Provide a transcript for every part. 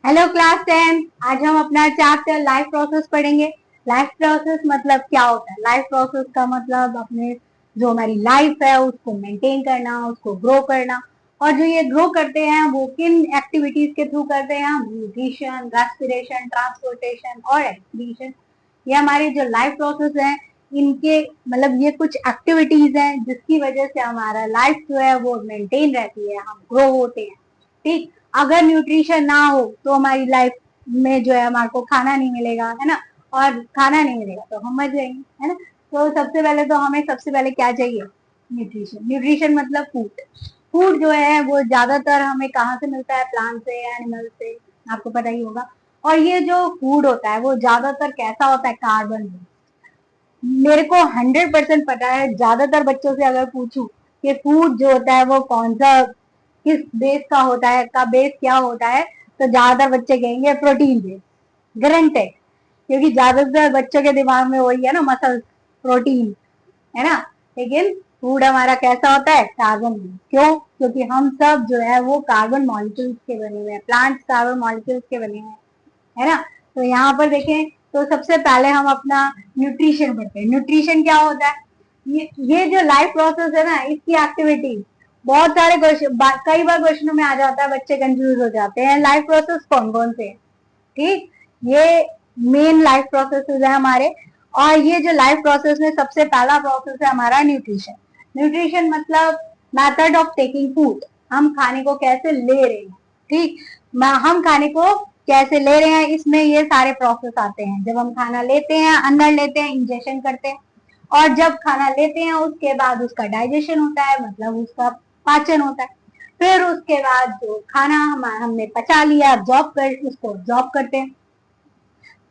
Hello class 10। आज हम अपना चैप्टर लाइफ प्रोसेस पढ़ेंगे। लाइफ प्रोसेस मतलब क्या होता है? लाइफ प्रोसेस का मतलब अपने जो हमारी लाइफ है उसको मेंटेन करना, उसको ग्रो करना। और जो ये ग्रो करते हैं वो किन एक्टिविटीज के थ्रू करते हैं? हम न्यूट्रिशन, रेस्पिरेशन, ट्रांसपोर्टेशन और एक्सक्रीशन। ये हमारी जो लाइफ प्रोसेस है इनके मतलब ये कुछ एक्टिविटीज हैं जिसकी वजह से हमारा लाइफ जो है वो मेंटेन रहती है, हम ग्रो होते हैं। ठीक, अगर न्यूट्रिशन ना हो तो हमारी लाइफ में जो है हमारे को खाना नहीं मिलेगा, है ना। और खाना नहीं मिलेगा तो हम मर जाएंगे, है ना। तो सबसे पहले तो हमें सबसे पहले क्या चाहिए? न्यूट्रिशन। न्यूट्रिशन मतलब फूड। फूड जो है वो ज्यादातर हमें कहाँ से मिलता है? प्लांट से, एनिमल से, आपको पता ही होगा। और ये जो फूड होता है वो ज्यादातर कैसा होता है? कार्बन। मेरे को 100% पता है, ज्यादातर बच्चों से अगर पूछूं कि फूड जो होता है वो कौन सा, किस बेस का होता है, का बेस क्या होता है, तो ज्यादातर बच्चे कहेंगे प्रोटीन बेस। गारंटेड। क्योंकि ज्यादातर बच्चों के दिमाग में वही है ना, मसल, प्रोटीन, है ना। लेकिन फूड हमारा कैसा होता है? Carbon base. क्यों? क्योंकि हम सब जो है वो कार्बन मॉलिक्यूल्स के बने हुए हैं, प्लांट्स कार्बन मॉलिक्यूल्स के बने हुए हैं, है ना। तो यहाँ पर देखें तो सबसे पहले हम अपना न्यूट्रिशन पढ़ते हैं। न्यूट्रिशन क्या होता है? ये जो लाइफ प्रोसेस है ना, इसकी एक्टिविटी बहुत सारे क्वेश्चन, कई बार क्वेश्चनों में आ जाता है, बच्चे कंफ्यूज हो जाते हैं लाइफ प्रोसेस कौन कौन से। ठीक, ये मेन लाइफ प्रोसेस है हमारे। और ये जो लाइफ प्रोसेस में सबसे पहला प्रोसेस है हमारा न्यूट्रिशन। न्यूट्रिशन मतलब मेथड ऑफ टेकिंग फूड। हम खाने को कैसे ले रहे हैं। ठीक, हम खाने को कैसे ले रहे हैं, इसमें ये सारे प्रोसेस आते हैं। जब हम खाना लेते हैं, अंदर लेते हैं, इंजेक्शन करते हैं। और जब खाना लेते हैं उसके बाद उसका डाइजेशन होता है, मतलब उसका पाचन होता है। फिर उसके बाद जो खाना हमने पचा लिया, उसको ऑब्जॉर्ब करते हैं।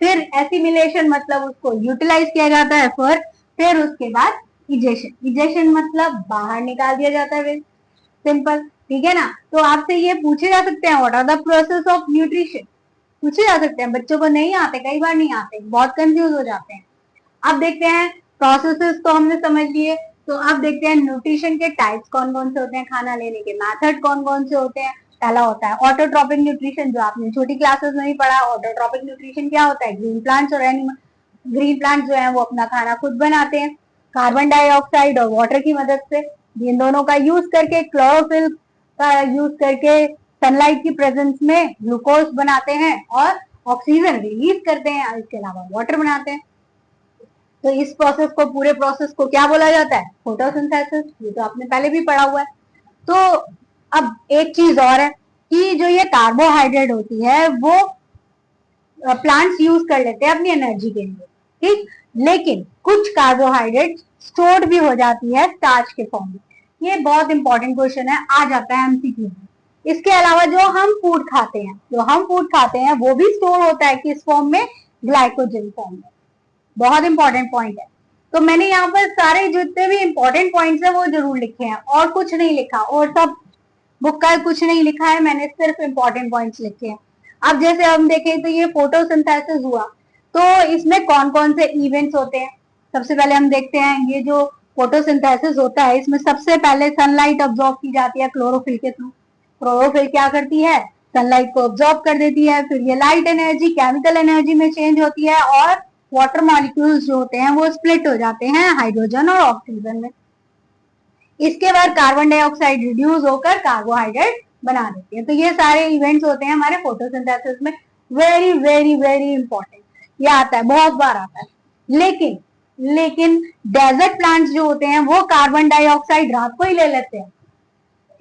फिर एसिमिलेशन मतलब उसको यूटिलाइज किया जाता है। फिर उसके बाद इजेशन। इजेशन मतलब बाहर निकाल दिया जाता है। सिंपल, ठीक है ना। तो आपसे ये पूछे जा सकते हैं, what are the process of nutrition, पूछे जा सकते हैं। बच्चों को नहीं आते, कई बार नहीं आते, बहुत कंफ्यूज हो जाते हैं। अब देखते हैं, प्रोसेसेस तो हमने समझ लिए। तो अब देखते हैं न्यूट्रिशन के टाइप्स कौन कौन से होते हैं, खाना लेने के मेथड कौन कौन से होते हैं। पहला होता है ऑटोट्रॉपिक न्यूट्रिशन, जो आपने छोटी क्लासेस में भी पढ़ा। ऑटोट्रॉपिक न्यूट्रिशन क्या होता है? ग्रीन प्लांट्स और एनिमल, ग्रीन प्लांट्स जो है वो अपना खाना खुद बनाते हैं कार्बन डाइऑक्साइड और वाटर की मदद से। इन दोनों का यूज करके, क्लोरोफिल का यूज करके सनलाइट की प्रेजेंस में ग्लूकोज बनाते हैं और ऑक्सीजन रिलीज करते हैं। इसके अलावा वाटर बनाते हैं। तो इस प्रोसेस को, पूरे प्रोसेस को क्या बोला जाता है? फोटोसिंथेसिस। ये तो आपने पहले भी पढ़ा हुआ है। तो अब एक चीज और है कि जो ये कार्बोहाइड्रेट होती है वो प्लांट्स यूज कर लेते हैं अपनी एनर्जी के लिए। ठीक, लेकिन कुछ कार्बोहाइड्रेट स्टोर्ड भी हो जाती है स्टार्च के फॉर्म में। ये बहुत इंपॉर्टेंट क्वेश्चन है, आ जाता है एमसीक्यू में। इसके अलावा जो हम फूड खाते हैं, वो भी स्टोर होता है किस फॉर्म में? ग्लाइकोजन फॉर्म में। बहुत इंपॉर्टेंट पॉइंट है। तो मैंने यहाँ पर सारे जितने भी इंपॉर्टेंट पॉइंट्स है वो जरूर लिखे हैं, और कुछ नहीं लिखा, और सब बुक का कुछ नहीं लिखा है, मैंने सिर्फ इंपॉर्टेंट पॉइंट्स लिखे हैं। अब जैसे हम देखें तो ये फोटोसिंथेसिस हुआ, तो इसमें कौन कौन से इवेंट्स होते हैं? सबसे पहले हम देखते हैं, ये जो फोटोसिंथेसिस होता है इसमें सबसे पहले सनलाइट ऑब्जॉर्व की जाती है क्लोरोफिल के थ्रू। क्लोरोफिल क्या करती है? सनलाइट को ऑब्जॉर्व कर देती है। फिर ये लाइट एनर्जी केमिकल एनर्जी में चेंज होती है और वाटर मॉलिक्यूल्स जो होते हैं वो स्प्लिट हो जाते हैं हाइड्रोजन और ऑक्सीजन में। इसके बाद कार्बन डाइऑक्साइड रिड्यूस होकर कार्बोहाइड्रेट बना देती है। तो ये सारे इवेंट्स होते हैं हमारे फोटोसिंथेसिस में। वेरी वेरी वेरी इंपॉर्टेंट, ये आता है, बहुत बार आता है। लेकिन लेकिन डेजर्ट प्लांट्स जो होते हैं वो कार्बन डाइऑक्साइड रात को ही ले लेते हैं।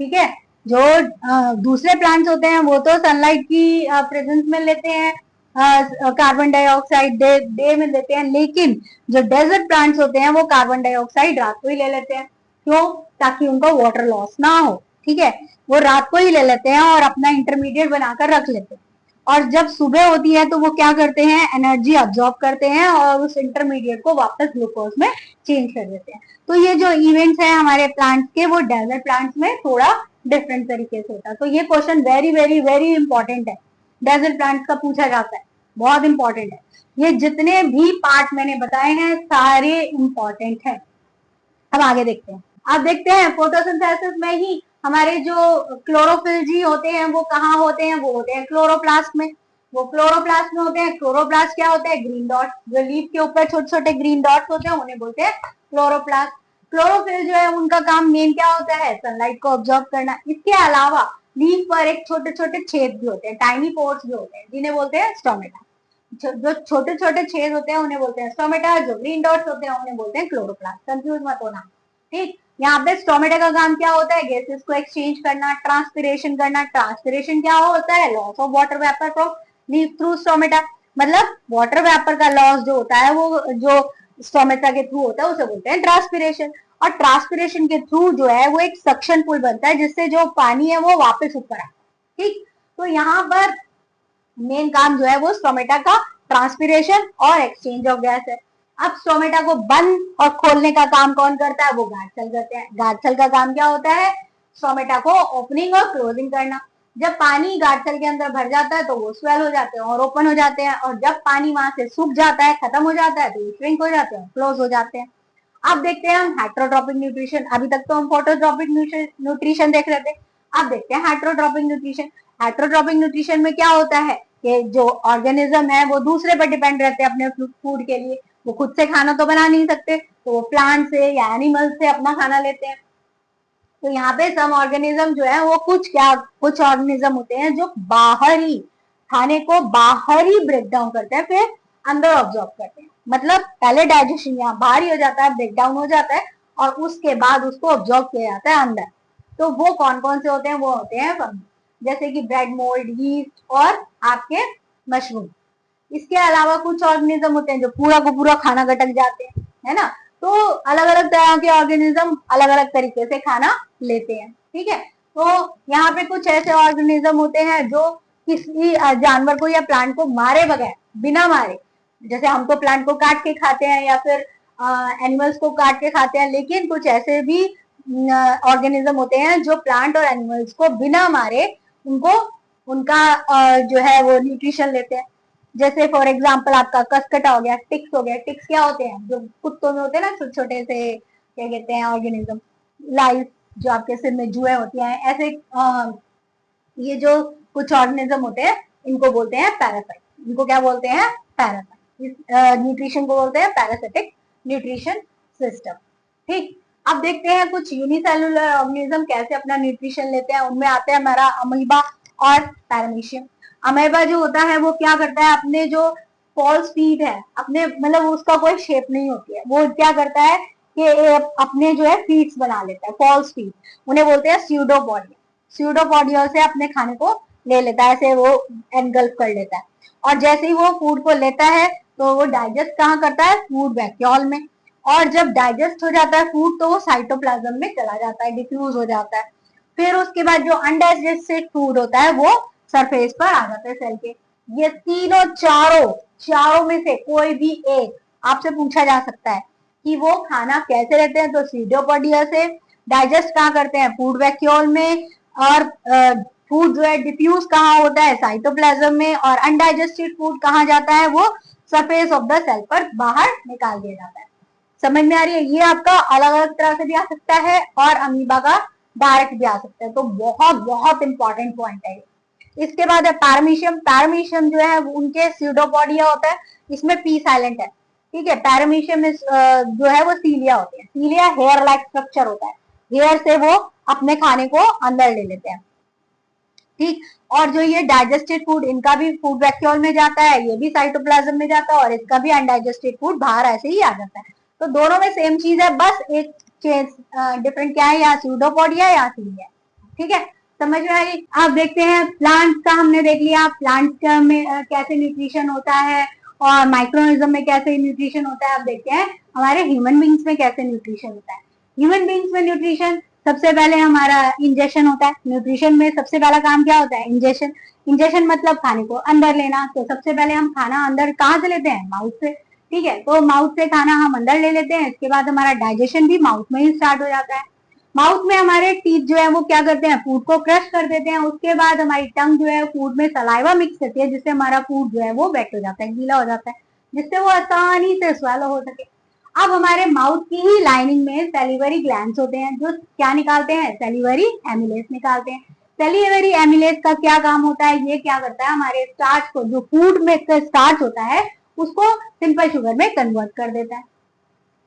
ठीक है, जो दूसरे प्लांट्स होते हैं वो तो सनलाइट की प्रेजेंस में लेते हैं कार्बन डाइऑक्साइड, डे में लेते हैं। लेकिन जो डेजर्ट प्लांट्स होते हैं वो कार्बन डाइऑक्साइड रात को ही ले लेते हैं। क्यों? ताकि उनको वाटर लॉस ना हो। ठीक है, वो रात को ही ले लेते हैं और अपना इंटरमीडिएट बनाकर रख लेते हैं। और जब सुबह होती है तो वो क्या करते हैं? एनर्जी अब्जॉर्ब करते हैं और उस इंटरमीडिएट को वापस ग्लूकोज में चेंज कर देते हैं। तो ये जो इवेंट्स है हमारे प्लांट्स के, वो डेजर्ट प्लांट्स में थोड़ा डिफरेंट तरीके से होता है। तो ये question very very very important है, डेजर्ट प्लांट्स का पूछा जाता है, बहुत इंपॉर्टेंट है। ये जितने भी पार्ट मैंने बताए हैं सारे इंपॉर्टेंट है। अब आगे देखते हैं। अब देखते हैं फोटोसिंथेसिस में ही हमारे जो क्लोरोफिल जी होते हैं वो कहाँ होते हैं, वो होते हैं क्लोरोप्लास्ट में। वो क्लोरोप्लास्ट में होते हैं। क्लोरोप्लास्ट क्या होता है, ग्रीन डॉट, जो लीफ के ऊपर छोटे छोटे ग्रीन डॉट्स होते हैं उन्हें बोलते हैं क्लोरोप्लास्ट। क्लोरोफिल जो है उनका काम मेन क्या होता है, सनलाइट को ऑब्जॉर्व करना। इसके अलावा लीफ पर एक छोटे छोटे छेद भी होते हैं, टाइनी पोर्स भी होते हैं, जिन्हें बोलते हैं स्टोमेटा। जो छोटे छोटे छेद होते हैं उन्हें बोलते हैं स्टोमेटा, जो ग्रीन डॉट्स होते हैं उन्हें बोलते हैं क्लोरोप्लास्ट। कंफ्यूज मत होना, ठीक। यहाँ पे स्टोमेटा का काम क्या होता है, गैसेस को एक्सचेंज करना, ट्रांसपिरेशन करना। ट्रांसपिरेशन क्या होता है, loss of water vapour from leaf through stomata. मतलब वाटर वेपर का लॉस जो होता है वो जो स्टोमेटा के थ्रू होता है उसे बोलते हैं ट्रांसपिरेशन। और ट्रांसपिरेशन के थ्रू जो है वो एक सक्शन पुल बनता है, जिससे जो पानी है वो वापस ऊपर आता है, ठीक। तो यहाँ पर मेन काम जो है वो स्टोमेटा का ट्रांसपिरेशन और एक्सचेंज ऑफ गैस है। अब स्टोमेटा को बंद और खोलने का काम कौन करता है, वो गार्ड सेल करते हैं। गार्ड सेल का काम क्या होता है, स्टोमेटा को ओपनिंग और क्लोजिंग करना। जब पानी गार्ड सेल के अंदर भर जाता है तो वो स्वेल हो जाते हैं और ओपन हो जाते हैं, और जब पानी वहां से सूख जाता है, खत्म हो जाता है, तो वो श्रिंक हो जाते हैं, क्लोज हो जाते हैं। अब देखते हैं हम हेट्रोट्रोपिक न्यूट्रिशन। अभी तक तो हम फोटोट्रोपिक न्यूट्रिशन देख रहे थे, अब देखते हैं हेट्रोट्रोपिक न्यूट्रिशन। हेट्रोट्रोपिक न्यूट्रिशन में क्या होता है कि जो ऑर्गेनिज्म है वो दूसरे पर डिपेंड रहते हैं अपने फूड के लिए। वो खुद से खाना तो बना नहीं सकते, तो वो प्लांट से या एनिमल से अपना खाना लेते हैं। तो यहाँ पे सम ऑर्गेनिज्म जो है वो कुछ ऑर्गेनिज्म होते हैं जो बाहर ही खाने को बाहर ही ब्रेक डाउन करते हैं, फिर अंदर ऑब्जॉर्व करते हैं। मतलब पहले डाइजेशन यहाँ बाहर ही हो जाता है, ब्रेक डाउन हो जाता है, और उसके बाद उसको ऑब्जॉर्व किया जाता है अंदर। तो वो कौन कौन से होते हैं, वो होते हैं जैसे कि ब्रेड मोल्ड, यीस्ट और आपके मशरूम। इसके अलावा कुछ ऑर्गेनिज्म होते हैं जो पूरा को पूरा खाना गटक जाते हैं, है ना। तो अलग अलग तरह के ऑर्गेनिज्म अलग अलग तरीके से खाना लेते हैं, ठीक है। तो यहाँ पे कुछ ऐसे ऑर्गेनिज्म होते हैं जो किसी जानवर को या प्लांट को मारे बगैर, बिना मारे, जैसे हम तो प्लांट को काट के खाते हैं या फिर एनिमल्स को काट के खाते हैं, लेकिन कुछ ऐसे भी ऑर्गेनिज्म होते हैं जो प्लांट और एनिमल्स को बिना मारे उनको उनका जो है वो न्यूट्रिशन लेते हैं। जैसे फॉर एग्जाम्पल आपका कसकटा हो गया, टिक्स हो गया। टिक्स क्या होते हैं, जो कुत्तों में होते हैं ना छोटे छोटे से, क्या कहते हैं ऑर्गेनिज्म, लाइफ, जो आपके सिर में जुएं होती हैं ऐसे। ये जो कुछ ऑर्गेनिज्म होते हैं इनको बोलते हैं पैरासाइट। इनको क्या बोलते हैं, पैरासाइट। इस न्यूट्रिशन को बोलते हैं पैरासिटिक न्यूट्रिशन सिस्टम, ठीक। अब देखते हैं कुछ यूनिसेलुलर ऑर्गेनिज्म कैसे अपना न्यूट्रिशन लेते हैं। उनमें आते हैं हमारा अमीबा और पैरामीशियम। अमीबा जो होता है वो क्या करता है, अपने जो फॉल्स फीट है, अपने मतलब उसका कोई शेप नहीं होती है, वो क्या करता है कि अपने जो है फीट्स बना लेता है, फॉल्स फीट। उन्हें बोलते हैं स्यूडोपोडिया। स्यूडोपोडिया से अपने खाने को ले लेता है, ऐसे वो एनगल्फ कर लेता है। और जैसे ही वो फूड को लेता है तो वो डाइजेस्ट कहाँ करता है, फूड वैक्यूल में। और जब डाइजेस्ट हो जाता है फूड तो वो साइटोप्लाज्म में चला जाता है, डिफ्यूज हो जाता है। फिर उसके बाद जो अनडाइजेस्टेड फूड होता है वो सरफेस पर आ जाता है सेल के। ये तीनों चारों चारों में से कोई भी एक आपसे पूछा जा सकता है कि वो खाना कैसे लेते हैं, तो सीडोपोडिया से। डाइजेस्ट कहाँ करते हैं, फूड वैक्यूल में। और फूड जो है डिफ्यूज कहाँ होता है, साइटोप्लाज्म में। और अनडाइजेस्टेड फूड कहाँ जाता है, वो सरफेस ऑफ द सेल पर बाहर निकाल दिया जाता है। समझ में आ रही है, ये आपका अलग अलग तरह से भी आ सकता है और अमीबा का डायरेक्ट भी आ सकता है। तो बहुत बहुत इंपॉर्टेंट पॉइंट है। इसके बाद है पैरामीशियम। पैरामीशियम जो है उनके स्यूडोपोडिया होता है, इसमें पी साइलेंट है, ठीक है। पैरामीशियम जो है वो सीलिया होते हैं। सीलिया हेयर लाइक स्ट्रक्चर होता है, हेयर से वो अपने खाने को अंदर ले लेते हैं, ठीक। और जो ये डाइजेस्टेड फूड, इनका भी फूड वैक्यूल में जाता है, ये भी साइटोप्लाज्म में जाता है, और इसका भी अनडाइजेस्टेड फूड बाहर ऐसे ही आ जाता है। तो दोनों में सेम चीज है, बस एक चेंज डिफरेंट क्या है, या स्यूडोपोडिया या सीलिया, ठीक है। समझ में आ गई। आप देखते हैं प्लांट्स का हमने देख लिया, प्लांट्स में कैसे न्यूट्रिशन होता है, और माइक्रोनिज्म में कैसे न्यूट्रिशन होता है। आप देखते हैं हमारे ह्यूमन बींग्स में कैसे न्यूट्रिशन होता है। ह्यूमन बींग्स में न्यूट्रिशन सबसे पहले हमारा इंजेक्शन होता है। न्यूट्रिशन में सबसे पहला काम क्या होता है, इंजेक्शन। इंजेक्शन मतलब खाने को अंदर लेना। तो सबसे पहले हम खाना अंदर कहाँ से लेते हैं, माउथ से, ठीक है। तो माउथ से खाना हम अंदर ले लेते हैं। इसके बाद हमारा डाइजेशन भी माउथ में ही स्टार्ट हो जाता है। माउथ में हमारे टीथ जो है वो क्या करते हैं, फूड को क्रश कर देते हैं। उसके बाद हमारी टंग जो है फूड में सलाइवा मिक्स करती है, जिससे हमारा फूड जो है वो वेट हो जाता है, गीला हो जाता है, जिससे वो आसानी से स्वेलो हो सके। अब हमारे माउथ की ही लाइनिंग में सेलिवरी ग्लैंड्स होते हैं जो क्या निकालते हैं, सेलिवरी एमिलेस निकालते हैं। सेलिवरी एमिलेस का क्या काम होता है, ये क्या करता है, हमारे स्टार्च को, जो फूड में स्टार्च होता है उसको सिंपल शुगर में कन्वर्ट कर देता है।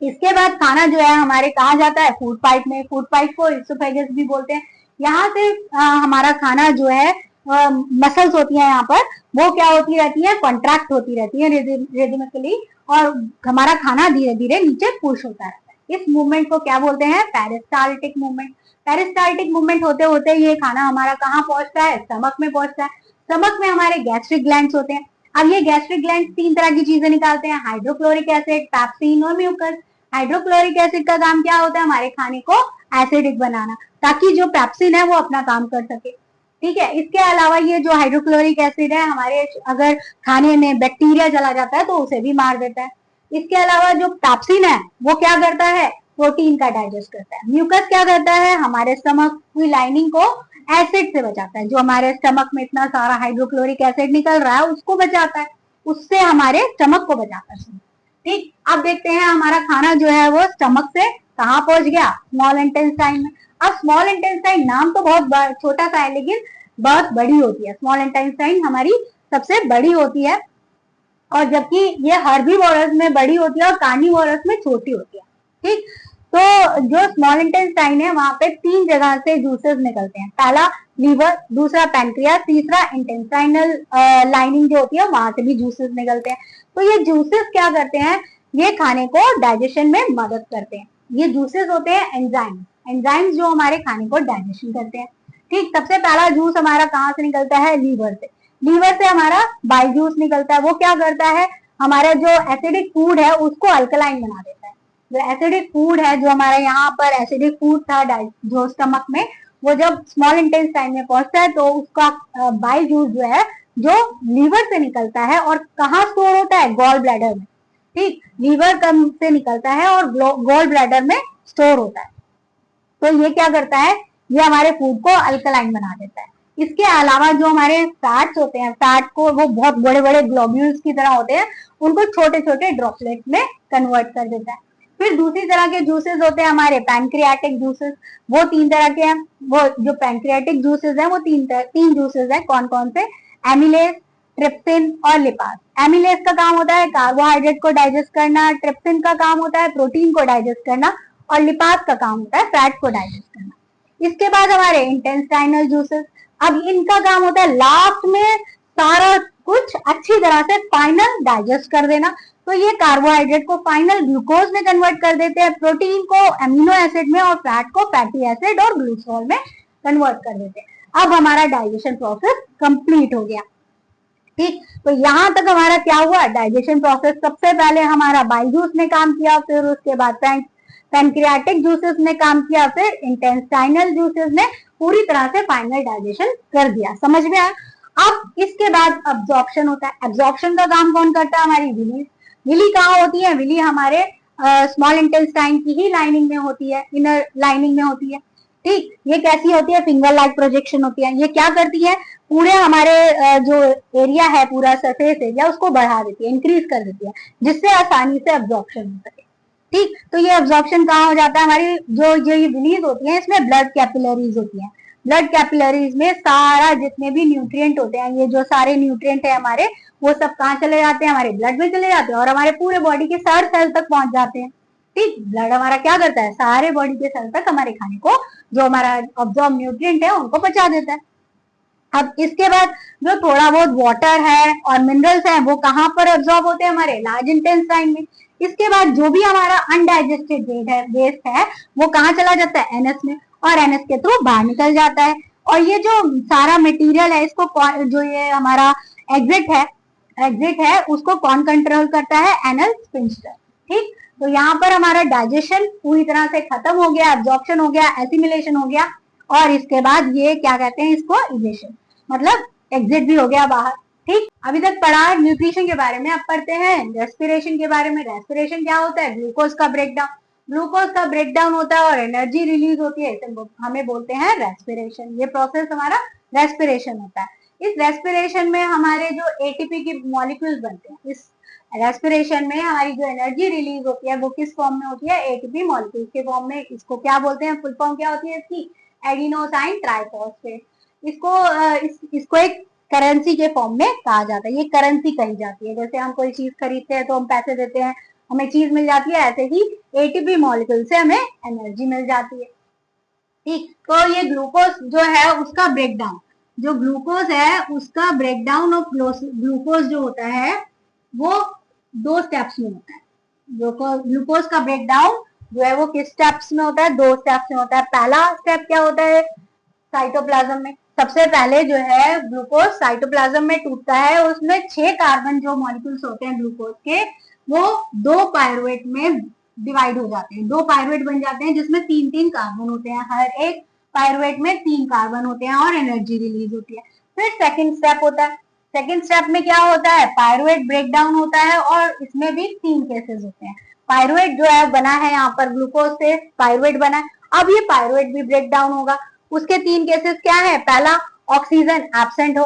इसके बाद खाना जो है हमारे कहाँ जाता है, फूड पाइप में। फूड पाइप को इसोफेगस भी बोलते हैं। यहाँ से हमारा खाना जो है, मसल्स होती है यहाँ पर, वो क्या होती रहती है, कॉन्ट्रैक्ट होती रहती है रिदमिकली, और हमारा खाना धीरे धीरे नीचे पुश होता रहता है। इस मूवमेंट को क्या बोलते हैं, पेरिस्टाल्टिक मूवमेंट। पेरिस्टाल्टिक मूवमेंट होते होते ये खाना हमारा कहाँ पहुंचता है, स्टमक में पहुंचता है। स्टमक में हमारे गैस्ट्रिक ग्लैंड्स होते हैं। अब ये गैस्ट्रिक ग्लैंड 3 तरह की चीजें निकालते हैं, हाइड्रोक्लोरिक एसिड, पैप्सिन और म्यूकस। हाइड्रोक्लोरिक एसिड का काम क्या होता है, हमारे खाने को एसिडिक बनाना, ताकि जो पैप्सिन है वो अपना काम कर सके। ठीक है, इसके अलावा ये जो हाइड्रोक्लोरिक एसिड है, हमारे अगर खाने में बैक्टीरिया चला जाता है तो उसे भी मार देता है। इसके अलावा जो पैप्सिन है वो क्या करता है, प्रोटीन का डाइजेस्ट करता है। म्यूकस क्या करता है, हमारे स्टमक की लाइनिंग को एसिड से बचाता है। जो हमारे स्टमक में इतना सारा हाइड्रोक्लोरिक एसिड निकल रहा है उसको बचाता है, उससे हमारे स्टमक को बचाता है। ठीक, अब देखते हैं हमारा खाना जो है वो स्टमक से कहाँ पहुंच गया, स्मॉल इंटेस्टाइन में। अब स्मॉल इंटेस्टाइन नाम तो बहुत छोटा सा है, लेकिन बहुत बड़ी होती है। स्मॉल इंटेस्टाइन हमारी सबसे बड़ी होती है, और जबकि ये हर्बीवोरस में बड़ी होती है और कार्निवोरस में छोटी होती है। ठीक, तो जो स्मॉल इंटेस्टाइन है वहां पे 3 जगह से जूसेस निकलते हैं। पहला लीवर, दूसरा पैनक्रियास, तीसरा इंटेस्टाइनल लाइनिंग जो होती है वहां से भी जूसेस निकलते हैं। तो ये जूसेस क्या करते हैं, ये खाने को डाइजेशन में मदद करते हैं। ये जूसेस होते हैं एंजाइम, एंजाइम्स जो हमारे खाने को डाइजेशन करते हैं। ठीक, सबसे पहला जूस हमारा कहाँ से निकलता है, लीवर से। लीवर से हमारा बाइल जूस निकलता है। वो क्या करता है, हमारा जो एसिडिक फूड है उसको अल्कलाइन बना देता है। जो एसिडिक फूड है, जो हमारे यहाँ पर एसिडिक फूड था जो स्टमक में, वो जब स्मॉल इंटेस्टाइन में पहुंचता है तो उसका बाइल जूस जो है जो लीवर से निकलता है और कहाँ स्टोर होता है, गॉल ब्लैडर में। ठीक, लीवर से निकलता है और गॉल ब्लैडर में स्टोर होता है। तो ये क्या करता है, ये हमारे फूड को अल्कलाइन बना देता है। इसके अलावा जो हमारे फैट्स होते हैं, फैट को वो बहुत बड़े बड़े ग्लोब्यूल्स की तरह होते हैं, उनको छोटे छोटे ड्रॉपलेट्स में कन्वर्ट कर देता है। फिर दूसरी तरह के जूसेस होते हैं हमारे पैनक्रियाटिक जूसेस। वो 3 तरह के हैं। वो जो पैनक्रियाटिक जूसेस हैं वो तीन जूसेस हैं। कौन कौन से, एमिलेस, ट्रिप्सिन और लिपास। एमिलेस का काम होता है कार्बोहाइड्रेट को डाइजेस्ट करना, ट्रिप्सिन का काम होता है प्रोटीन को डाइजेस्ट करना, और लिपास का काम होता है फैट को डाइजेस्ट करना। इसके बाद हमारे इंटेस्टाइनल जूसेस, अब इनका काम होता है लास्ट में सारा कुछ अच्छी तरह से फाइनल डाइजेस्ट कर देना। तो ये कार्बोहाइड्रेट को फाइनल ग्लूकोज में कन्वर्ट कर देते हैं, प्रोटीन को अमीनो एसिड में, और फैट को फैटी एसिड और ग्लूकोज में कन्वर्ट कर देते हैं। अब हमारा डाइजेशन प्रोसेस कंप्लीट हो गया। ठीक, तो यहां तक हमारा क्या हुआ, डाइजेशन प्रोसेस। सबसे पहले हमारा बाइल जूस ने काम किया, फिर उसके बाद पैनक्रियाटिक जूसेस ने काम किया, फिर इंटेस्टाइनल जूसेस ने पूरी तरह से फाइनल डाइजेशन कर दिया। समझ में आया। अब इसके बाद अब्जॉर्प्शन होता है। अब्जॉर्प्शन का काम कौन करता है, हमारी विली। विली कहाँ होती है, विली हमारे स्मॉल इंटेस्टाइन की ही लाइनिंग में होती है, इनर लाइनिंग में होती है। ठीक, ये कैसी होती है, फिंगर लाइक प्रोजेक्शन होती है। ये क्या करती है, पूरे हमारे जो एरिया है, पूरा सरफेस एरिया, उसको बढ़ा देती है, इंक्रीज कर देती है, जिससे आसानी से अब्जॉर्प्शन हो सके। ठीक, तो ये अब्जॉर्प्शन कहाँ हो जाता है, हमारी जो ये विलीज होती है इसमें ब्लड कैपिलरीज होती है। ब्लड कैपिलरीज में सारा जितने भी न्यूट्रिएंट होते हैं, ये जो सारे न्यूट्रिएंट है हमारे, वो सब कहाँ चले जाते हैं, हमारे ब्लड में चले जाते हैं, और हमारे पूरे बॉडी के हर सेल तक पहुंच जाते हैं। ठीक, ब्लड हमारा क्या करता है, सारे बॉडी के सेल तक हमारे खाने को, जो हमारा ऑब्जॉर्ब न्यूट्रिएंट है उनको पहुंचा देता है। अब इसके बाद जो थोड़ा बहुत वाटर है और मिनरल्स है वो कहाँ पर एब्जॉर्ब होते हैं, हमारे लार्ज इंटेस्टाइन में। इसके बाद जो भी हमारा अनडाइजेस्टेड वेस्ट है वो कहाँ चला जाता है, एनएस में, और एनएस के थ्रू बाहर निकल जाता है। और ये जो सारा मटेरियल है इसको जो ये हमारा एग्जिट है उसको कौन कंट्रोल करता है, एनल स्फिंक्टर। ठीक, तो यहाँ पर हमारा डाइजेशन पूरी तरह से खत्म हो गया, एब्जॉर्प्शन हो गया, एसिमिलेशन हो गया, और इसके बाद ये क्या कहते हैं इसको, इजेशन, मतलब एग्जिट भी हो गया बाहर। ठीक, अभी तक पढ़ा न्यूट्रिशन के बारे में, अब पढ़ते हैं रेस्पिरेशन के बारे में। रेस्पिरेशन क्या होता है, ग्लूकोज का ब्रेकडाउन। ग्लूकोज का ब्रेकडाउन होता है और एनर्जी रिलीज होती है, इसे हमें बोलते हैं रेस्पिरेशन। ये प्रोसेस हमारा रेस्पिरेशन होता है। इस रेस्पिरेशन में हमारे जो एटीपी के मॉलिक्यूल्स बनते हैं, इस रेस्पिरेशन में हमारी जो एनर्जी रिलीज होती है वो किस फॉर्म में होती है, एटीपी मॉलिक्यूल्स के फॉर्म में। इसको क्या बोलते हैं, फुल फॉर्म क्या होती है इसकी, एडिनोसाइन ट्राइफॉस्फेट। इसको एक करेंसी के फॉर्म में कहा जाता है, ये करेंसी कही जाती है। जैसे हम कोई चीज खरीदते हैं तो हम पैसे देते हैं, हमें चीज मिल जाती है, ऐसे ही एटीपी मॉलिक्यूल से हमें एनर्जी मिल जाती है। ठीक, तो ये ग्लूकोज जो है उसका ब्रेकडाउन, जो ग्लूकोज है उसका ब्रेकडाउन ऑफ ग्लूकोज जो होता है वो 2 स्टेप्स में होता है। ग्लूकोज का ब्रेकडाउन जो है वो किस स्टेप्स में होता है, 2 स्टेप्स में होता है। पहला स्टेप क्या होता है, साइटोप्लाज्म में। सबसे पहले जो है ग्लूकोज साइटोप्लाज्म में टूटता है, उसमें 6 कार्बन जो मॉलिक्यूल्स होते हैं ग्लूकोज के, वो 2 पायरुवेट में डिवाइड हो जाते हैं, 2 पायरुवेट बन जाते हैं जिसमें 3-3 कार्बन होते हैं, हर एक पायरुवेट में 3 कार्बन होते हैं और एनर्जी रिलीज होती है। फिर सेकंड स्टेप होता है, सेकंड स्टेप में क्या होता है, पायरुवेट ब्रेकडाउन होता है और इसमें भी 3 केसेस होते हैं। पायरुवेट जो है बना है यहाँ पर ग्लूकोज से पायरुवेट बना है, अब ये पायरुवेट भी ब्रेक डाउन होगा। उसके 3 केसेस क्या है, पहला ऑक्सीजन एब्सेंट हो,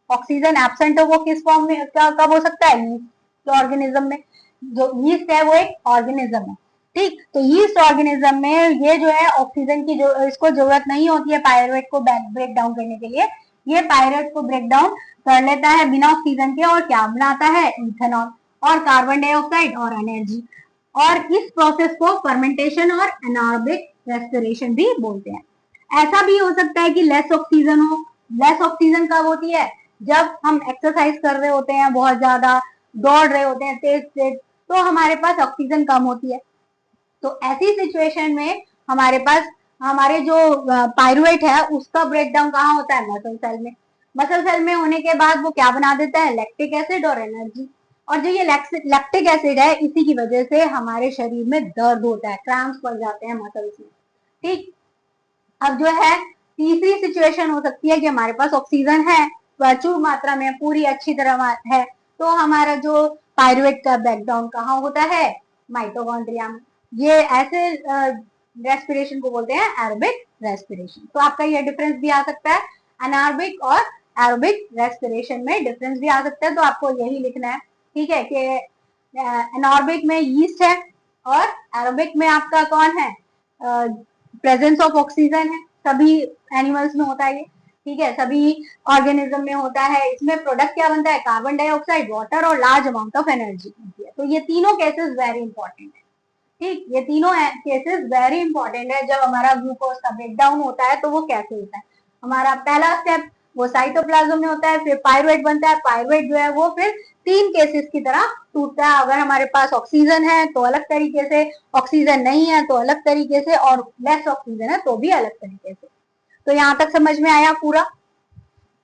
ऑक्सीजन एब्सेंट हो वो किस फॉर्म में कब हो सकता है, यीस्ट ऑर्गेनिज्म में। जो यीस्ट है वो एक ऑर्गेनिज्म है, ठीक। तो यीस्ट ऑर्गेनिज्म में ये जो है ऑक्सीजन की जो इसको जरूरत नहीं होती है पायरुवेट को ब्रेक डाउन करने के लिए, ये पायरुवेट को ब्रेक डाउन कर लेता है बिना ऑक्सीजन के और क्या बनाता है, इथेनॉल और कार्बन डाइऑक्साइड और एनर्जी। और इस प्रोसेस को फर्मेंटेशन और एनारोबिक रेस्पिरेशन भी बोलते हैं। ऐसा भी हो सकता है कि लेस ऑक्सीजन हो, लेस ऑक्सीजन कब होती है, जब हम एक्सरसाइज कर रहे होते हैं, बहुत ज्यादा दौड़ रहे होते हैं तेज तेज, तो हमारे पास ऑक्सीजन कम होती है। तो ऐसी सिचुएशन में हमारे पास हमारे जो पायरुवेट है उसका ब्रेकडाउन कहाँ होता है, मसल सेल में। मसल सेल में होने के बाद वो क्या बना देता है, लैक्टिक एसिड और एनर्जी। और जो ये लैक्टिक एसिड है इसी की वजह से हमारे शरीर में दर्द होता है, क्रैम्प्स पड़ जाते हैं मसल्स में, ठीक। अब जो है तीसरी सिचुएशन हो सकती है कि हमारे पास ऑक्सीजन है प्रचुर मात्रा में, पूरी अच्छी तरह है, तो हमारा जो पायरुवेट का ब्रेकडाउन कहाँ होता है, माइटोकॉन्ड्रिया में। ये ऐसे रेस्पिरेशन को बोलते हैं एरोबिक रेस्पिरेशन। तो आपका ये डिफरेंस भी आ सकता है, एनारोबिक और एरोबिक रेस्पिरेशन में डिफरेंस भी आ सकता है, तो आपको यही लिखना है, ठीक है, कि एनारोबिक में यीस्ट है और एरोबिक में आपका कौन है, प्रेजेंस ऑफ ऑक्सीजन है, सभी एनिमल्स में होता है ये, ठीक है, सभी ऑर्गेनिज्म में होता है। इसमें प्रोडक्ट क्या बनता है, कार्बन डाइऑक्साइड, वाटर और लार्ज अमाउंट ऑफ एनर्जी बनती है। तो ये तीनों केसेस वेरी इंपॉर्टेंट है, ठीक। ये तीनों केसेस वेरी इंपॉर्टेंट है। जब हमारा ग्लूकोज का ब्रेकडाउन होता है तो वो कैसे होता है, हमारा पहला स्टेप वो साइटोप्लाज्म में होता है, फिर पायरुवेट बनता है, पायरुवेट जो है वो फिर 3 केसेस की तरह टूटता है। अगर हमारे पास ऑक्सीजन है तो अलग तरीके से, ऑक्सीजन नहीं है तो अलग तरीके से, और लेस ऑक्सीजन है तो भी अलग तरीके से। तो यहाँ तक समझ में आया पूरा,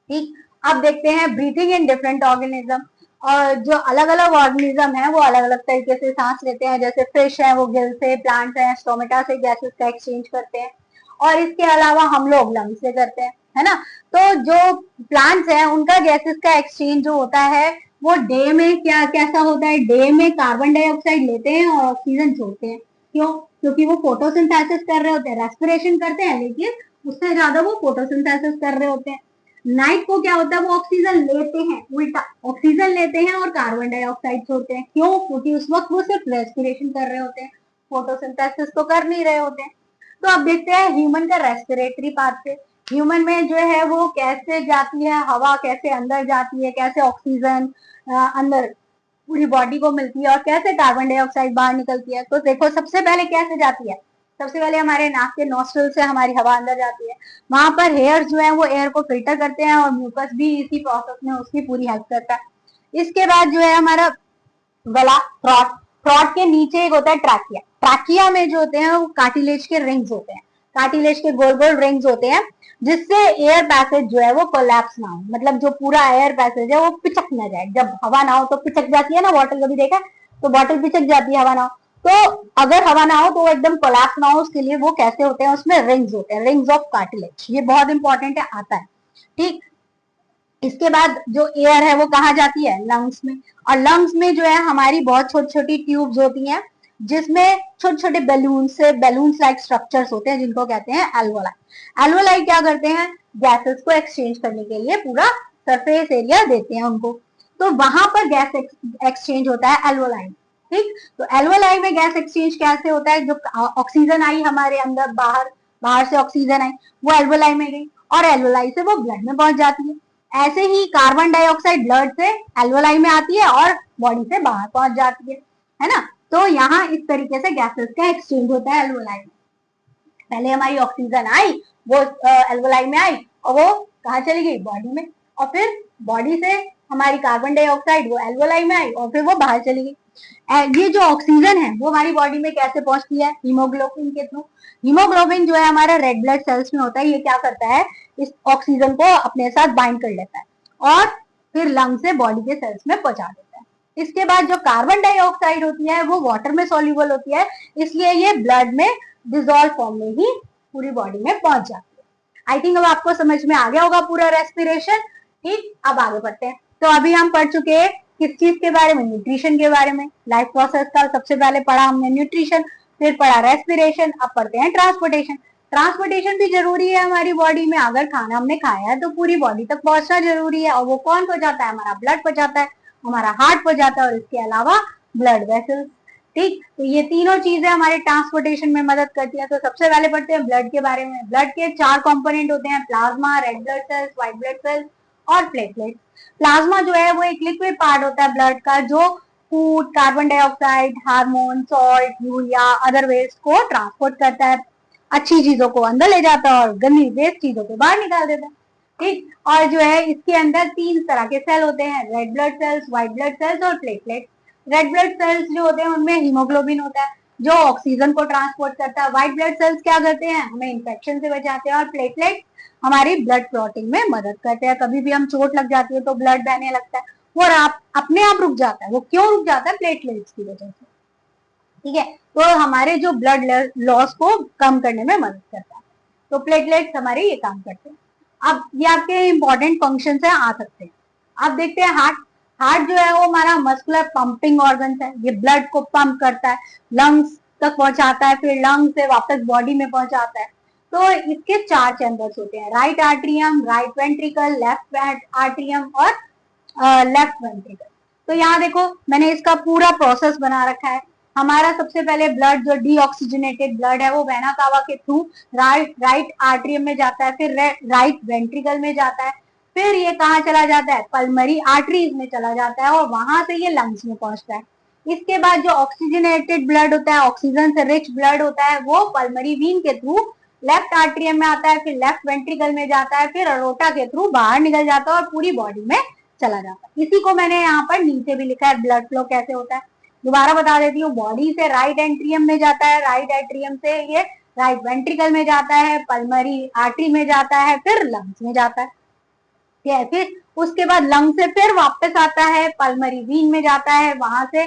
ठीक। अब देखते हैं ब्रीथिंग इन डिफरेंट ऑर्गेनिज्म। और जो अलग अलग ऑर्गेनिज्म है वो अलग अलग तरीके से सांस लेते हैं, जैसे फिश है वो गिल से, प्लांट्स हैं स्टोमेटा से गैसेस का एक्सचेंज करते हैं, और इसके अलावा हम लोग लंग्स से करते हैं, है ना। तो जो प्लांट्स हैं उनका गैसेस का एक्सचेंज जो होता है वो डे में क्या कैसा होता है, डे में कार्बन डाइऑक्साइड लेते हैं और ऑक्सीजन छोड़ते हैं। क्यों, क्योंकि वो फोटोसिंथेसिस कर रहे होते हैं, रेस्पिरेशन करते हैं, लेकिन उससे ज्यादा वो फोटोसिंथेसिस कर रहे होते हैं। नाइट को क्या होता है, वो ऑक्सीजन लेते हैं, उल्टा ऑक्सीजन लेते हैं और कार्बन डाइऑक्साइड छोड़ते हैं। क्यों, क्योंकि उस वक्त वो सिर्फ रेस्पिरेशन कर रहे होते हैं, फोटोसिंथेसिस तो कर नहीं रहे होते हैं। तो अब देखते हैं ह्यूमन का रेस्पिरेटरी पार्ट से, ह्यूमन में जो है वो कैसे जाती है, हवा कैसे अंदर जाती है, कैसे ऑक्सीजन अंदर पूरी बॉडी को मिलती है और कैसे कार्बन डाइऑक्साइड बाहर निकलती है। तो देखो सबसे पहले कैसे जाती है, सबसे पहले हमारे नाक के नॉस्ट्रल से हमारी हवा अंदर जाती है, वहां पर हेयर जो है वो एयर को फिल्टर करते हैं और म्यूकस भी इसी प्रोसेस में उसकी पूरी हेल्प करता है। इसके बाद जो है हमारा गला, थ्रॉट, थ्रॉट के नीचे एक होता है ट्रैकिया, ट्रैकिया में जो होते हैं वो कार्टिलेज के रिंग्स होते हैं, कार्टिलेज के गोल गोल रिंग्स होते हैं, जिससे एयर पैसेज जो है वो कोलैप्स ना हो, मतलब जो पूरा एयर पैसेज है वो पिचक ना जाए। जब हवा ना हो तो पिचक जाती है ना, बॉटल कभी देखा, तो बॉटल पिचक जाती है हवा ना हो, तो अगर हवा ना हो तो वो एकदम कोलैप्स ना हो, उसके लिए वो कैसे होते हैं, उसमें रिंग्स होते हैं, रिंग्स ऑफ कार्टिलेज, ये बहुत इंपॉर्टेंट है, आता है, ठीक। इसके बाद जो एयर है वो कहाँ जाती है, लंग्स में, और लंग्स में जो है हमारी बहुत छोटी छोटी ट्यूब्स होती हैं, जिसमें छोटे छोटे बैलून्स लाइक स्ट्रक्चर्स होते हैं, जिनको कहते हैं एल्वोलाई। एल्वोलाई क्या करते हैं, गैसेस को एक्सचेंज करने के लिए पूरा सरफेस एरिया देते हैं उनको, तो वहां पर गैस एक्सचेंज होता है एल्वोलाई। ठीक, तो एल्वोलाई में गैस एक्सचेंज कैसे होता है, जो ऑक्सीजन आई हमारे अंदर, बाहर बाहर से ऑक्सीजन आई, वो एल्वोलाई में गई और एल्वोलाई से वो ब्लड में पहुंच जाती है। ऐसे ही कार्बन डाइऑक्साइड ब्लड से एल्वोलाई में आती है और बॉडी से बाहर पहुंच जाती है ना। तो यहाँ इस तरीके से गैसेस का एक्सचेंज होता है एल्वोलाई में। पहले हमारी ऑक्सीजन आई, वो एल्वोलाई में आई और वो कहाँ चली गई, बॉडी में, और फिर बॉडी से हमारी कार्बन डाइऑक्साइड वो एल्वोलाई में आई और फिर वो बाहर चली गई। ये जो ऑक्सीजन है वो हमारी बॉडी में कैसे पहुंचती है, हीमोग्लोबिन के थ्रू। हीमोग्लोबिन जो है हमारा रेड ब्लड सेल्स में होता है, ये क्या करता है, इस ऑक्सीजन को अपने साथ बाइंड कर लेता है और फिर लंग से बॉडी के सेल्स में पहुंचा देता है। इसके बाद जो कार्बन डाइऑक्साइड होती है वो वाटर में सॉल्युबल होती है, इसलिए ये ब्लड में डिजोल्व फॉर्म में ही पूरी बॉडी में पहुंच जाती है। आई थिंक अब आपको समझ में आ गया होगा पूरा रेस्पिरेशन। ठीक, अब आगे बढ़ते हैं। तो अभी हम पढ़ चुके हैं किस चीज के बारे में, न्यूट्रिशन के बारे में। लाइफ प्रोसेस का सबसे पहले पढ़ा हमने न्यूट्रिशन, फिर पढ़ा रेस्पिरेशन, अब पढ़ते हैं ट्रांसपोर्टेशन। ट्रांसपोर्टेशन भी जरूरी है हमारी बॉडी में, अगर खाना हमने खाया है तो पूरी बॉडी तक पहुंचना जरूरी है, और वो कौन पहुंचाता है, हमारा ब्लड पहुंचाता है, हमारा हार्ट पहुंचाता है, और इसके अलावा ब्लड वेसल्स। ठीक, तो ये तीनों चीजें हमारे ट्रांसपोर्टेशन में मदद करती है। तो सबसे पहले पढ़ते हैं ब्लड के बारे में। ब्लड के 4 कंपोनेंट होते हैं, plasma, red blood cells, white blood cells और प्लेटलेट्स। प्लाज्मा जो है वो एक लिक्विड पार्ट होता है ब्लड का, जो food, carbon dioxide, hormone, salt, urea, other waste को ट्रांसपोर्ट करता है, अच्छी चीजों को अंदर ले जाता है और गंदी वेस्ट चीजों को बाहर निकाल देता है। ठीक, और जो है इसके अंदर 3 तरह के सेल होते हैं, red blood cells, white blood cells और प्लेटलेट्स। रेड ब्लड सेल्स जो होते हैं उनमें हीमोग्लोबिन होता है जो ऑक्सीजन को ट्रांसपोर्ट करता है। व्हाइट ब्लड सेल्स क्या करते हैं, हमें इन्फेक्शन से बचाते हैं, और प्लेटलेट हमारी ब्लड क्लॉटिंग में मदद करते हैं। कभी भी हम चोट लग जाती है तो ब्लड बहने लगता है, वो अपने आप रुक जाता है। वो क्यों रुक जाता है, प्लेटलेट्स की वजह से। ठीक है, तो हमारे जो ब्लड लॉस को कम करने में मदद करता है, तो प्लेटलेट्स हमारे ये काम करते हैं। अब ये आपके इंपॉर्टेंट फंक्शन है, आ सकते हैं। अब देखते हैं हार्ट। हार्ट जो है वो हमारा मस्कुलर पंपिंग ऑर्गन है, ये ब्लड को पंप करता है, लंग्स तक पहुंचाता है, फिर लंग से वापस बॉडी में पहुंचाता है। तो इसके 4 चैम्बर्स होते हैं, right atrium, right ventricle, left atrium और लेफ्ट वेंट्रिकल। तो यहाँ देखो मैंने इसका पूरा प्रोसेस बना रखा है। हमारा सबसे पहले ब्लड जो डीऑक्सीजनेटेड ब्लड है वो वेना कावा के थ्रू राइट आर्ट्रियम में जाता है, फिर राइट वेंट्रिकल में जाता है, फिर ये कहाँ चला जाता है, पल्मरी आर्टरीज में चला जाता है और वहां से ये लंग्स में पहुंचता है। इसके बाद जो ऑक्सीजनेटेड ब्लड होता है, ऑक्सीजन से रिच ब्लड होता है, वो पल्मरी वीन के थ्रू लेफ्ट आर्ट्रियम में आता है, फिर लेफ्ट वेंट्रिकल में जाता है, फिर अरोटा के थ्रू बाहर निकल जाता है और पूरी बॉडी में चला जाता है। इसी को मैंने यहाँ पर नीचे भी लिखा है, ब्लड फ्लो कैसे होता है। दोबारा बता देती हूँ, बॉडी से राइट एंट्रियम में जाता है, राइट एंट्रियम से ये राइट वेंट्रिकल में जाता है, पल्मरी आर्टरी में जाता है, फिर लंग्स में जाता है। फिर उसके बाद लंग से फिर वापस आता है, पल्मरी वीन में जाता है, वहां से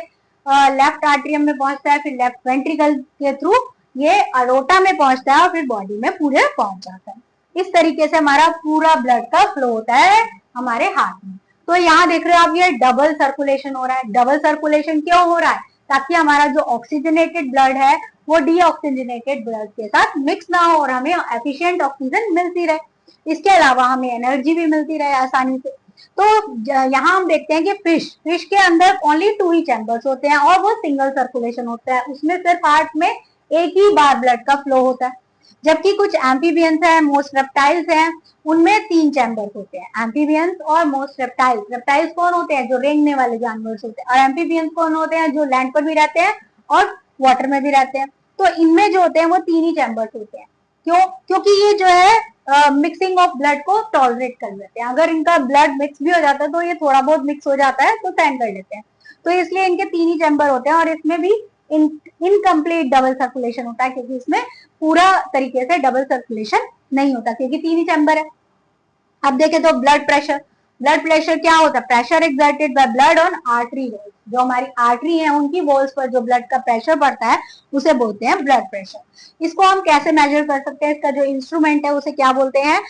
लेफ्ट आर्ट्रियम में पहुंचता है, फिर लेफ्ट वेंट्रिकल के थ्रू ये अरोटा में पहुंचता है और फिर बॉडी में पूरे पहुंच जाता है। इस तरीके से हमारा पूरा ब्लड का फ्लो होता है हमारे हार्ट में। तो यहाँ देख रहे हो आप, ये डबल सर्कुलेशन हो रहा है। डबल सर्कुलेशन क्यों हो रहा है, ताकि हमारा जो ऑक्सीजनेटेड ब्लड है वो डीऑक्सीजनेटेड ब्लड के साथ मिक्स ना हो और हमें एफिशिएंट ऑक्सीजन मिलती रहे, इसके अलावा हमें एनर्जी भी मिलती रहे आसानी से। तो यहाँ हम देखते हैं कि फिश के अंदर ओनली 2 ही चैम्बर्स होते हैं और वो सिंगल सर्कुलेशन होता है, उसमें सिर्फ हार्ट में एक ही बार ब्लड का फ्लो होता है। जबकि कुछ एम्फीबियंस है, मोस्ट रेप्टाइल्स हैं, उनमें 3 चैम्बर्स होते हैं, एम्फीबियंस और मोस्ट रेप्टाइल्स। रेप्टाइल्स कौन होते हैं, जो रेंगने वाले जानवर होते हैं, और एम्फीबियंस कौन होते हैं, जो लैंड पर भी रहते हैं और वाटर में भी रहते हैं। तो इनमें जो होते हैं वो 3 ही चैम्बर्स होते हैं। क्यों, क्योंकि ये जो है मिक्सिंग ऑफ ब्लड को टॉलरेट कर लेते हैं। अगर इनका ब्लड मिक्स भी हो जाता है तो ये थोड़ा बहुत मिक्स हो जाता है तो सहन कर लेते हैं, तो इसलिए इनके 3 ही चैम्बर होते हैं। और इसमें भी इनकम्प्लीट डबल सर्कुलेशन होता है, क्योंकि इसमें पूरा तरीके से डबल सर्कुलेशन नहीं होता, क्योंकि 3 ही चैम्बर है। अब देखें तो ब्लड प्रेशर। ब्लड प्रेशर क्या होता है, pressure exerted by blood on artery walls. जो हमारी आर्टरी है उनकी वॉल्स पर जो ब्लड का प्रेशर पड़ता है उसे बोलते हैं ब्लड प्रेशर। इसको हम कैसे मेजर कर सकते हैं, इसका जो इंस्ट्रूमेंट है उसे क्या बोलते हैं,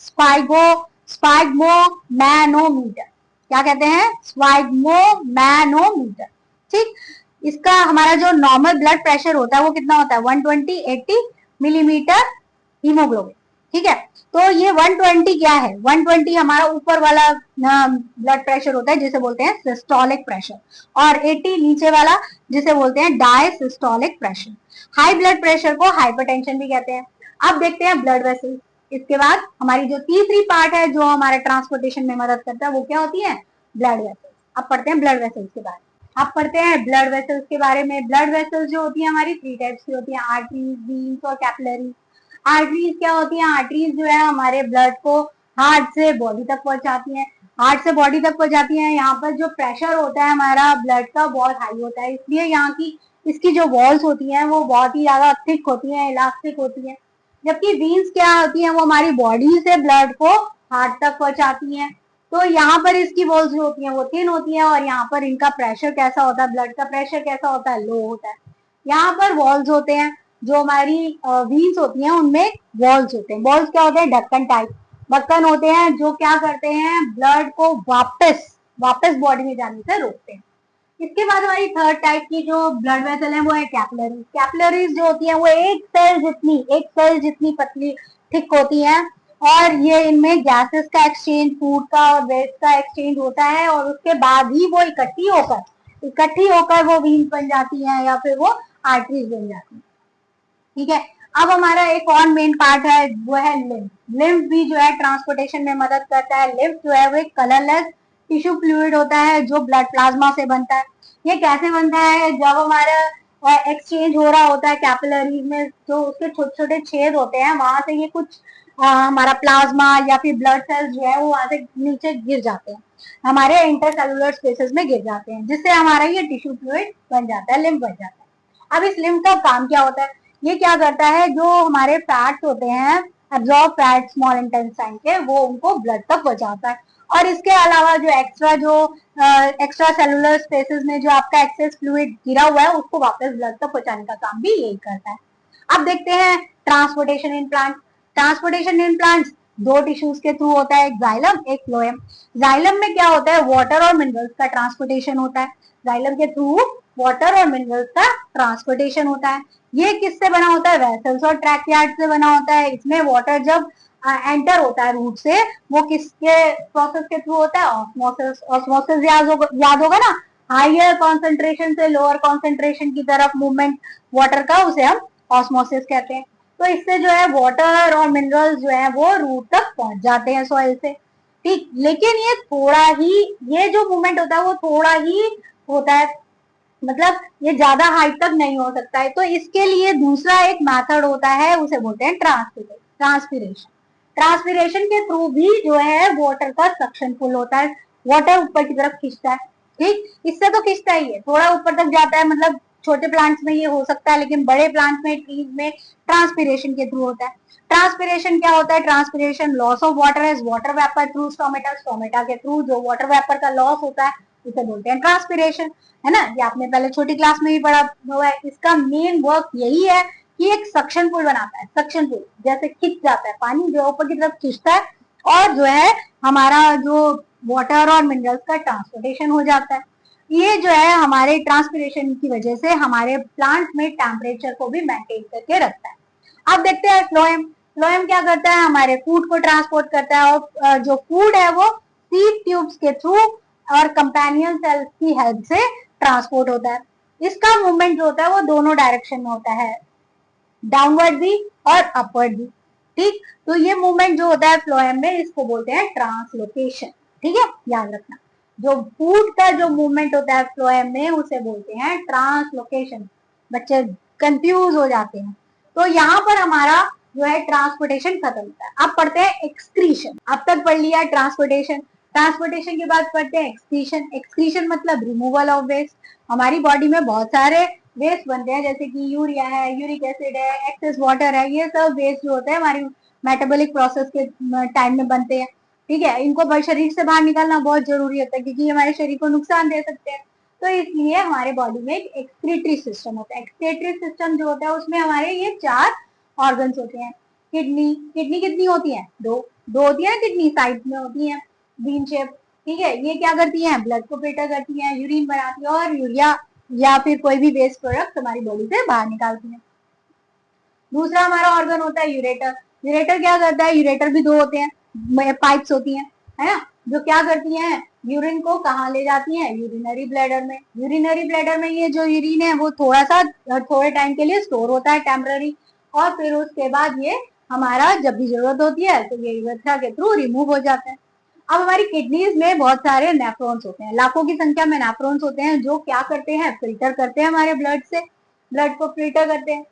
स्फाइग्मोमैनोमीटर। क्या कहते हैं, स्फाइग्मोमैनोमीटर। ठीक, इसका हमारा जो नॉर्मल ब्लड प्रेशर होता है वो कितना होता है, 120/80 मिलीमीटर हीमोग्लोबिन। ठीक है। तो ये 120 क्या है, 120 हमारा ऊपर वाला ब्लड प्रेशर होता है जिसे बोलते हैं सिस्टोलिक प्रेशर, और 80 नीचे वाला जिसे बोलते हैं diastolic pressure. High blood pressure को हाइपरटेंशन भी कहते हैं। अब देखते हैं ब्लड वेसल्स। इसके बाद हमारी जो तीसरी पार्ट है जो हमारे ट्रांसपोर्टेशन में मदद करता है वो क्या होती है, ब्लड वेसल्स। अब पढ़ते हैं ब्लड वेसल्स के बारे में। अब पढ़ते हैं ब्लड वेसल्स के बारे में। ब्लड वेसल्स जो होती है हमारी 3 टाइप्स की होती है, आर्टरीज, वीन्स और कैपिलरीज। आर्टरीज क्या होती है, आर्टरीज जो है हमारे ब्लड को हार्ट से बॉडी तक पहुंचाती है, हार्ट से बॉडी तक पहुंचाती है। यहाँ पर जो प्रेशर होता है हमारा ब्लड का बहुत हाई होता है, इसलिए यहाँ की इसकी जो वॉल्स होती हैं वो बहुत ही ज्यादा थिक होती हैं, इलास्टिक होती हैं। जबकि वीन्स क्या होती हैं, वो हमारी बॉडी से ब्लड को हार्ट तक पहुंचाती हैं। तो यहाँ पर इसकी वॉल्स जो होती हैं वो थिन होती हैं, और यहाँ पर इनका प्रेशर कैसा होता है, ब्लड का प्रेशर कैसा होता है, लो होता है। यहाँ पर वॉल्स होते हैं, जो हमारी व्हील्स होती हैं उनमें वॉल्स होते हैं। वॉल्स क्या होते हैं, ढक्कन टाइप ढक्कन होते हैं जो क्या करते हैं, ब्लड को वापस वापस बॉडी में जाने से रोकते हैं। इसके बाद हमारी थर्ड टाइप की जो ब्लड वेसल है वो है कैपिलरीज। कैपिलरीज जो होती है वो एक सेल जितनी पतली थिक होती है, और ये इनमें गैसेस का एक्सचेंज, फूड का और वेस्ट का एक्सचेंज होता है, और उसके बाद ही वो इकट्ठी होकर वो वीन्स बन जाती हैं या फिर वो आर्टरीज बन जाती है। ठीक है। अब हमारा एक और मेन पार्ट है वो है लिम्फ। लिम्फ भी जो है ट्रांसपोर्टेशन में मदद करता है। लिम्फ जो है वो एक कलरलेस टिश्यू फ्लूइड होता है जो ब्लड प्लाज्मा से बनता है। ये कैसे बनता है, जब हमारा एक्सचेंज हो रहा होता है कैपिलरीज में, जो उसके छोटे छोटे छेद होते हैं वहां से ये कुछ हमारा प्लाज्मा या फिर ब्लड सेल्स जो है वो वहां से नीचे गिर जाते हैं, हमारे इंटरसेलुलर स्पेसेस में गिर जाते हैं, जिससे हमारा ये टिश्यू फ्लूइड बन जाता है, लिम्फ बन जाता है। अब इस लिम्फ का काम क्या होता है, ये क्या करता है, जो हमारे फैट्स होते हैं, एब्जॉर्ब फैट स्मॉल इंटेस्टाइन के, वो उनको ब्लड तक पहुंचाता है। और इसके अलावा जो एक्स्ट्रा सेलुलर स्पेसेस में जो आपका एक्सेस फ्लूइड गिरा हुआ है उसको वापस ब्लड तक पहुंचाने का काम भी यही करता है। अब देखते हैं transportation in plant. Transportation in plants दो टिश्यूज के थ्रू होता है, एक जाइलम एक फ्लोएम। जाइलम में क्या होता है, वाटर और मिनरल्स का ट्रांसपोर्टेशन होता है। जाइलम के थ्रू वाटर और मिनरल्स का ट्रांसपोर्टेशन होता है। ये किससे बना होता है, वेसल्स और ट्रैकियार्ड से बना होता है। इसमें वाटर जब एंटर होता है रूट से, वो किसके प्रोसेस के थ्रू होता है, ऑस्मोसिस। ऑस्मोसिस याद होगा ना, हाइयर कॉन्सेंट्रेशन से लोअर कॉन्सेंट्रेशन की तरफ मूवमेंट वाटर का, उसे हम ऑस्मोसिस कहते हैं। तो इससे जो है वाटर और मिनरल्स जो है वो रूट तक पहुंच जाते हैं सॉइल से। ठीक, लेकिन ये जो मूवमेंट होता है वो थोड़ा ही होता है, मतलब ये ज्यादा हाइट तक नहीं हो सकता है। तो इसके लिए दूसरा एक मेथड होता है, उसे बोलते हैं ट्रांसपिरेशन। ट्रांसपिरेशन के थ्रू भी जो है वाटर का सक्शन पुल होता है, वाटर ऊपर की तरफ खींचता है। ठीक, इससे तो खींचता ही है, थोड़ा ऊपर तक जाता है, मतलब छोटे प्लांट्स में ये हो सकता है, लेकिन बड़े प्लांट्स में, ट्रीज में ट्रांसपिरेशन के थ्रू होता है। ट्रांसपिरेशन क्या होता है, transpiration loss of water as water vapour through stomata. Stomata के थ्रू जो वाटर वेपर का लॉस होता है उसे बोलते हैं ट्रांसपिरेशन, है ना। ये आपने पहले छोटी क्लास में भी पढ़ा हुआ है। इसका मेन वर्क यही है कि एक सक्शन पुल बनाता है। सक्शन पुल जैसे खिंच जाता है, पानी जो ऊपर की तरफ खिंचता है, और जो है हमारा जो वाटर और मिनरल्स का ट्रांसपोर्टेशन हो जाता है। ये जो है हमारे ट्रांसपिरेशन की वजह से हमारे प्लांट में टेम्परेचर को भी मेंटेन करके रखता है। अब देखते हैं फ्लोएम। फ्लोएम क्या करता है, हमारे फूड को ट्रांसपोर्ट करता है, और जो फूड है वो सीड ट्यूब्स के थ्रू और कंपेनियन सेल्स की हेल्प से ट्रांसपोर्ट होता है। इसका मूवमेंट जो होता है वो दोनों डायरेक्शन में होता है, डाउनवर्ड भी और अपवर्ड भी। ठीक, तो ये मूवमेंट जो होता है फ्लोएम में, इसको बोलते हैं ट्रांसलोकेशन। ठीक है, याद रखना, जो फूड का जो मूवमेंट होता है फ्लोएम में उसे बोलते हैं ट्रांसलोकेशन। बच्चे कंफ्यूज हो जाते हैं। तो यहाँ पर हमारा जो है ट्रांसपोर्टेशन खत्म होता है। अब पढ़ते हैं एक्सक्रीशन। अब तक पढ़ लिया ट्रांसपोर्टेशन। ट्रांसपोर्टेशन के बाद पढ़ते हैं एक्सक्रीशन। एक्सक्रीशन मतलब रिमूवल ऑफ वेस्ट। हमारी बॉडी में बहुत सारे वेस्ट बनते हैं, जैसे कि यूरिया है, यूरिक एसिड है, एक्सेस वाटर है, ये सब वेस्ट जो होते हैं हमारी मेटाबॉलिक प्रोसेस के टाइम में बनते हैं। ठीक है, इनको शरीर से बाहर निकालना बहुत जरूरी होता है, क्योंकि ये हमारे शरीर को नुकसान दे सकते हैं। तो इसलिए हमारे बॉडी में एक एक्सक्रीटरी सिस्टम होता है। एक्सक्रीटरी सिस्टम जो होता है उसमें हमारे ये 4 ऑर्गन्स होते हैं। किडनी, किडनी कितनी होती है, दो होती है ना, किडनी साइड में होती है, बीन शेप। ठीक है, ये क्या करती है, ब्लड को फिल्टर करती है, यूरिन बनाती है, और यूरिया या फिर कोई भी वेस्ट प्रोडक्ट हमारी बॉडी से बाहर निकालती है। दूसरा हमारा ऑर्गन होता है यूरेटर। यूरेटर क्या करता है, यूरेटर भी दो होते हैं, पाइप्स होती हैं, है ना, जो क्या करती हैं, यूरिन को कहाँ ले जाती हैं, यूरिनरी ब्लैडर में। यूरिनरी ब्लैडर में ये जो यूरिन है वो थोड़ा सा थोड़े टाइम के लिए स्टोर होता है, टेम्पररी, और फिर उसके बाद ये हमारा जब भी जरूरत होती है तो ये यूरेथ्रा के थ्रू रिमूव हो जाता है। अब हमारी किडनीज में बहुत सारे नेफ्रॉन्स होते हैं, लाखों की संख्या में नेफ्रॉन्स होते हैं, जो क्या करते हैं, फिल्टर करते हैं हमारे ब्लड से, ब्लड को फिल्टर करते हैं,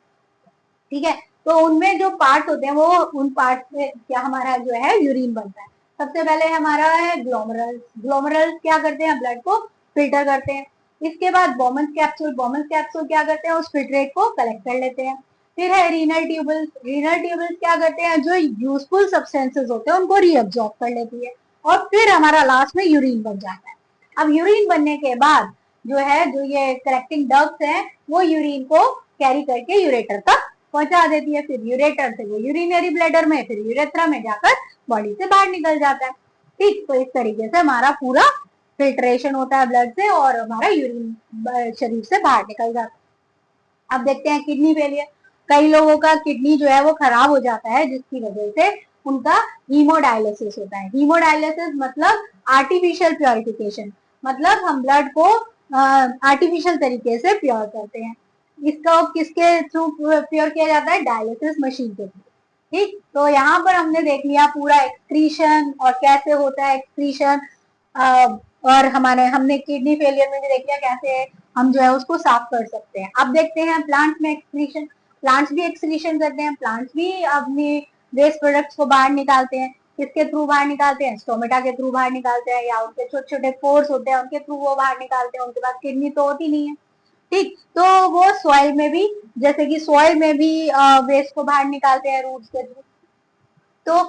ठीक है। तो उनमें जो पार्ट होते हैं वो उन पार्ट से क्या हमारा जो है यूरिन बनता है। सबसे पहले हमारा है ग्लोमरल्स। ग्लोमरल्स क्या करते हैं, ब्लड को फिल्टर करते हैं। इसके बाद बोमन्स कैप्सूल। बोमन्स कैप्सूल क्या करते हैं, उस फिल्ट्रेट को कलेक्ट कर लेते हैं। फिर है रीनल ट्यूबल्स। रीनल ट्यूबल्स क्या करते हैं, जो यूजफुल सब्सटेंसेस होते हैं उनको रीअब्सॉर्ब कर लेती है, और फिर हमारा लास्ट में यूरिन बन जाता है। अब यूरिन बनने के बाद जो है, जो ये कलेक्टिंग डक्ट्स हैं, वो यूरिन को कैरी करके यूरेटर तक पहुंचा देती है। फिर यूरेटर से वो यूरिनरी ब्लैडर में, फिर यूरेथ्रा में जाकर बॉडी से बाहर निकल जाता है। ठीक, तो इस तरीके से हमारा पूरा फिल्ट्रेशन होता है ब्लड से, और हमारा यूरिन शरीर से बाहर निकल जाता है। अब देखते हैं किडनी फेलियर। कई लोगों का किडनी जो है वो खराब हो जाता है, जिसकी वजह से उनका हीमोडायलिसिस होता है। हीमोडायलिसिस मतलब आर्टिफिशियल प्योरिफिकेशन, मतलब हम ब्लड को आर्टिफिशियल तरीके से प्योर करते हैं। इसका किसके थ्रू प्योर किया जाता है, डायलिसिस मशीन के थ्रू। ठीक, तो यहाँ पर हमने देख लिया पूरा एक्सक्रीशन और कैसे होता है एक्सक्रीशन, और हमने किडनी फेलियर में भी देख लिया कैसे हम जो है उसको साफ कर सकते हैं। अब देखते हैं प्लांट्स में एक्सक्रीशन। प्लांट्स भी एक्सक्रीशन करते हैं, प्लांट्स भी अपने वेस्ट प्रोडक्ट्स को बाहर निकालते हैं। किसके थ्रू बाहर निकालते हैं, स्टोमेटा के थ्रू बाहर निकालते हैं, या उनके छोटे छोटे पोर्स होते हैं उनके थ्रू वो बाहर निकालते हैं। उनके पास किडनी तो होती नहीं है, ठीक, तो वो सॉइल में भी, जैसे कि सॉइल में भी वेस्ट को बाहर निकालते हैं रूट्स के थ्रू। तो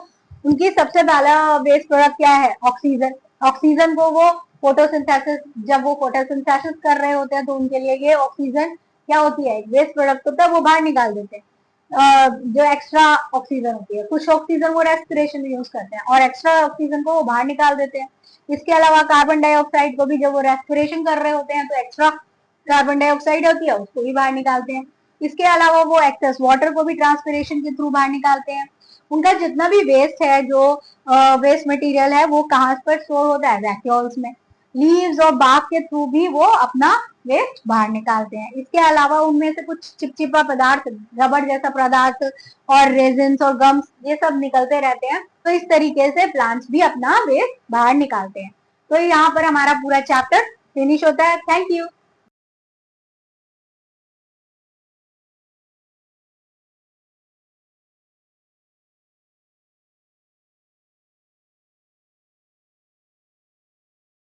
उनकी सबसे पहला वेस्ट प्रोडक्ट क्या है, ऑक्सीजन। ऑक्सीजन को वो फोटोसिंथेसिस, जब वो फोटोसिंथेसिस कर रहे होते हैं तो उनके लिए ये ऑक्सीजन क्या होती है, वेस्ट प्रोडक्ट होता है, वो बाहर निकाल देते हैं। जो एक्स्ट्रा ऑक्सीजन होती है, कुछ ऑक्सीजन वो रेस्पिरेशन में यूज करते हैं, और एक्स्ट्रा ऑक्सीजन को वो बाहर निकाल देते हैं। इसके अलावा कार्बन डाइऑक्साइड को भी जब वो रेस्पिरेशन कर रहे होते हैं तो एक्स्ट्रा कार्बन डाइऑक्साइड होती है, उसको भी बाहर निकालते हैं। इसके अलावा वो एक्सेस वाटर को भी ट्रांसपिरेशन के थ्रू बाहर निकालते हैं। उनका जितना भी वेस्ट है, जो वेस्ट मटेरियल है, वो कहाँ पर स्टोर होता है, वैक्यूल्स में। लीव्स और बाग के थ्रू भी वो अपना वेस्ट बाहर निकालते हैं। इसके अलावा उनमें से कुछ चिपचिपा पदार्थ, रबड़ जैसा पदार्थ, और रेजिन्स और गम्स, ये सब निकलते रहते हैं। तो इस तरीके से प्लांट्स भी अपना वेस्ट बाहर निकालते हैं। तो यहाँ पर हमारा पूरा चैप्टर फिनिश होता है। Thank you.